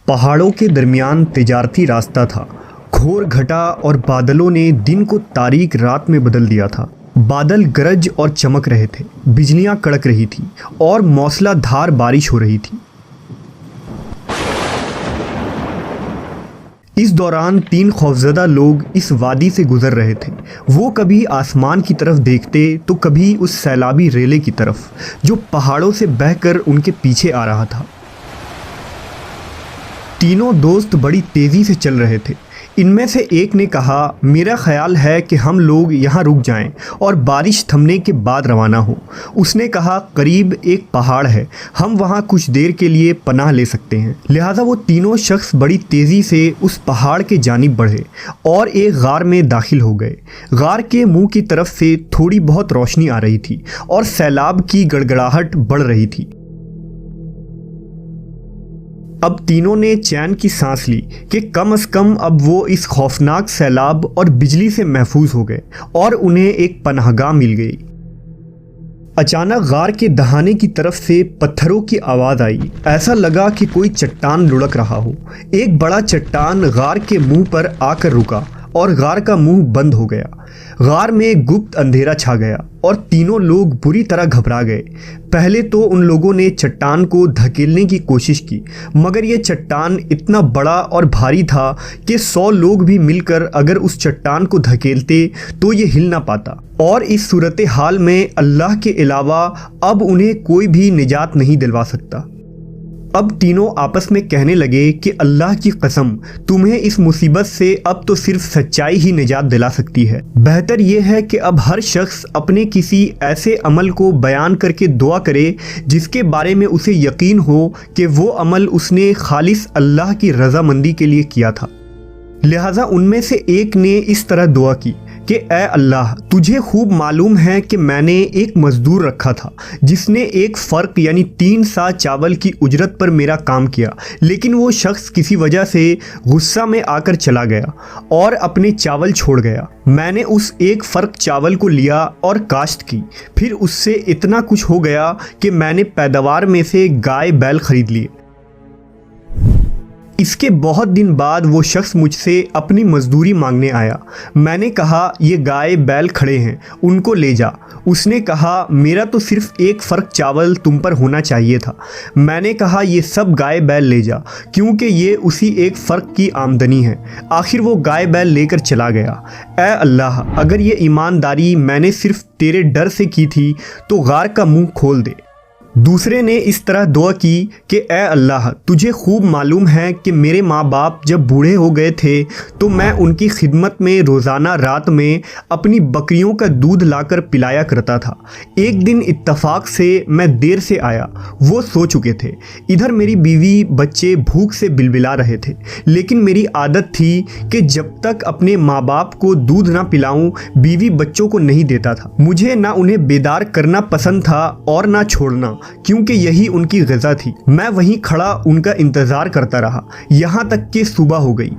پہاڑوں کے درمیان تجارتی راستہ تھا۔ گھور گھٹا اور بادلوں نے دن کو تاریک رات میں بدل دیا تھا۔ بادل گرج اور چمک رہے تھے، بجلیاں کڑک رہی تھیں اور موسلا دھار بارش ہو رہی تھی۔ اس دوران 3 خوفزدہ لوگ اس وادی سے گزر رہے تھے۔ وہ کبھی آسمان کی طرف دیکھتے تو کبھی اس سیلابی ریلے کی طرف جو پہاڑوں سے بہہ کر ان کے پیچھے آ رہا تھا۔ تینوں دوست بڑی تیزی سے چل رہے تھے۔ ان میں سے ایک نے کہا، میرا خیال ہے کہ ہم لوگ یہاں رک جائیں اور بارش تھمنے کے بعد روانہ ہوں۔ اس نے کہا، قریب ایک پہاڑ ہے، ہم وہاں کچھ دیر کے لیے پناہ لے سکتے ہیں۔ لہٰذا وہ تینوں شخص بڑی تیزی سے اس پہاڑ کے جانب بڑھے اور ایک غار میں داخل ہو گئے۔ غار کے منہ کی طرف سے تھوڑی بہت روشنی آ رہی تھی اور سیلاب کی گڑگڑاہٹ بڑھ رہی تھی۔ اب تینوں نے چین کی سانس لی کہ کم از کم اب وہ اس خوفناک سیلاب اور بجلی سے محفوظ ہو گئے اور انہیں ایک پناہ گاہ مل گئی۔ اچانک غار کے دہانے کی طرف سے پتھروں کی آواز آئی۔ ایسا لگا کہ کوئی چٹان لڑک رہا ہو۔ ایک بڑا چٹان غار کے منہ پر آ کر رکا اور غار کا منہ بند ہو گیا۔ غار میں گپت اندھیرا چھا گیا اور تینوں لوگ بری طرح گھبرا گئے۔ پہلے تو ان لوگوں نے چٹان کو دھکیلنے کی کوشش کی، مگر یہ چٹان اتنا بڑا اور بھاری تھا کہ 100 لوگ بھی مل کر اگر اس چٹان کو دھکیلتے تو یہ ہل نہ پاتا، اور اس صورتحال میں اللہ کے علاوہ اب انہیں کوئی بھی نجات نہیں دلوا سکتا۔ اب تینوں آپس میں کہنے لگے کہ اللہ کی قسم، تمہیں اس مصیبت سے اب تو صرف سچائی ہی نجات دلا سکتی ہے۔ بہتر یہ ہے کہ اب ہر شخص اپنے کسی ایسے عمل کو بیان کر کے دعا کرے جس کے بارے میں اسے یقین ہو کہ وہ عمل اس نے خالص اللہ کی رضامندی کے لیے کیا تھا۔ لہٰذا ان میں سے ایک نے اس طرح دعا کی کہ اے اللہ، تجھے خوب معلوم ہے کہ میں نے ایک مزدور رکھا تھا جس نے 1 فرق یعنی 3 سا چاول کی اجرت پر میرا کام کیا، لیکن وہ شخص کسی وجہ سے غصہ میں آ کر چلا گیا اور اپنے چاول چھوڑ گیا۔ میں نے اس 1 فرق چاول کو لیا اور کاشت کی، پھر اس سے اتنا کچھ ہو گیا کہ میں نے پیداوار میں سے گائے بیل خرید لیے۔ اس کے بہت دن بعد وہ شخص مجھ سے اپنی مزدوری مانگنے آیا۔ میں نے کہا، یہ گائے بیل کھڑے ہیں، ان کو لے جا۔ اس نے کہا، میرا تو صرف 1 فرق چاول تم پر ہونا چاہیے تھا۔ میں نے کہا، یہ سب گائے بیل لے جا، کیونکہ یہ اسی 1 فرق کی آمدنی ہے۔ آخر وہ گائے بیل لے کر چلا گیا۔ اے اللہ، اگر یہ ایمانداری میں نے صرف تیرے ڈر سے کی تھی تو غار کا منہ کھول دے۔ دوسرے نے اس طرح دعا کی کہ اے اللہ، تجھے خوب معلوم ہے کہ میرے ماں باپ جب بوڑھے ہو گئے تھے تو میں ان کی خدمت میں روزانہ رات میں اپنی بکریوں کا دودھ لا کر پلایا کرتا تھا۔ ایک دن اتفاق سے میں دیر سے آیا، وہ سو چکے تھے۔ ادھر میری بیوی بچے بھوک سے بلبلا رہے تھے، لیکن میری عادت تھی کہ جب تک اپنے ماں باپ کو دودھ نہ پلاؤں بیوی بچوں کو نہیں دیتا تھا۔ مجھے نہ انہیں بیدار کرنا پسند تھا اور نہ چھوڑنا، کیونکہ یہی ان کی غذا تھی۔ میں وہیں کھڑا ان کا انتظار کرتا رہا یہاں تک کہ صبح ہو گئی۔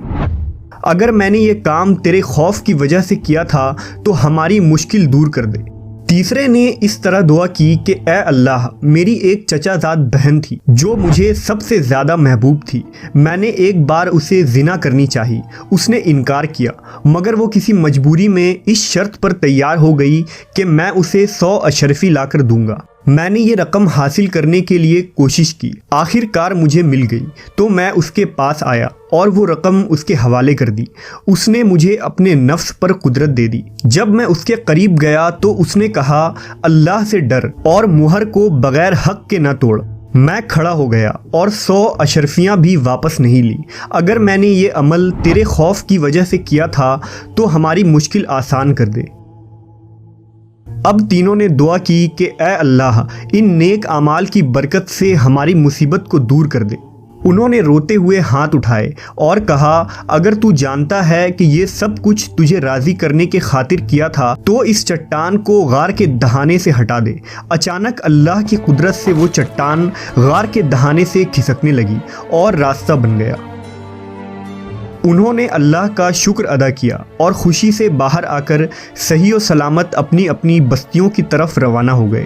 اگر میں نے یہ کام تیرے خوف کی وجہ سے کیا تھا تو ہماری مشکل دور کر دے۔ تیسرے نے اس طرح دعا کی کہ اے اللہ، میری ایک چچا زاد بہن تھی جو مجھے سب سے زیادہ محبوب تھی۔ میں نے ایک بار اسے زنا کرنی چاہی، اس نے انکار کیا، مگر وہ کسی مجبوری میں اس شرط پر تیار ہو گئی کہ میں اسے 100 اشرفی لا کر دوں گا۔ میں نے یہ رقم حاصل کرنے کے لیے کوشش کی، آخر کار مجھے مل گئی تو میں اس کے پاس آیا اور وہ رقم اس کے حوالے کر دی۔ اس نے مجھے اپنے نفس پر قدرت دے دی۔ جب میں اس کے قریب گیا تو اس نے کہا، اللہ سے ڈر اور مہر کو بغیر حق کے نہ توڑ۔ میں کھڑا ہو گیا اور 100 اشرفیاں بھی واپس نہیں لی۔ اگر میں نے یہ عمل تیرے خوف کی وجہ سے کیا تھا تو ہماری مشکل آسان کر دے۔ اب تینوں نے دعا کی کہ اے اللہ، ان نیک اعمال کی برکت سے ہماری مصیبت کو دور کر دے۔ انہوں نے روتے ہوئے ہاتھ اٹھائے اور کہا، اگر تو جانتا ہے کہ یہ سب کچھ تجھے راضی کرنے کے خاطر کیا تھا تو اس چٹان کو غار کے دہانے سے ہٹا دے۔ اچانک اللہ کی قدرت سے وہ چٹان غار کے دہانے سے کھسکنے لگی اور راستہ بن گیا۔ انہوں نے اللہ کا شکر ادا کیا اور خوشی سے باہر آ کر صحیح و سلامت اپنی اپنی بستیوں کی طرف روانہ ہو گئے۔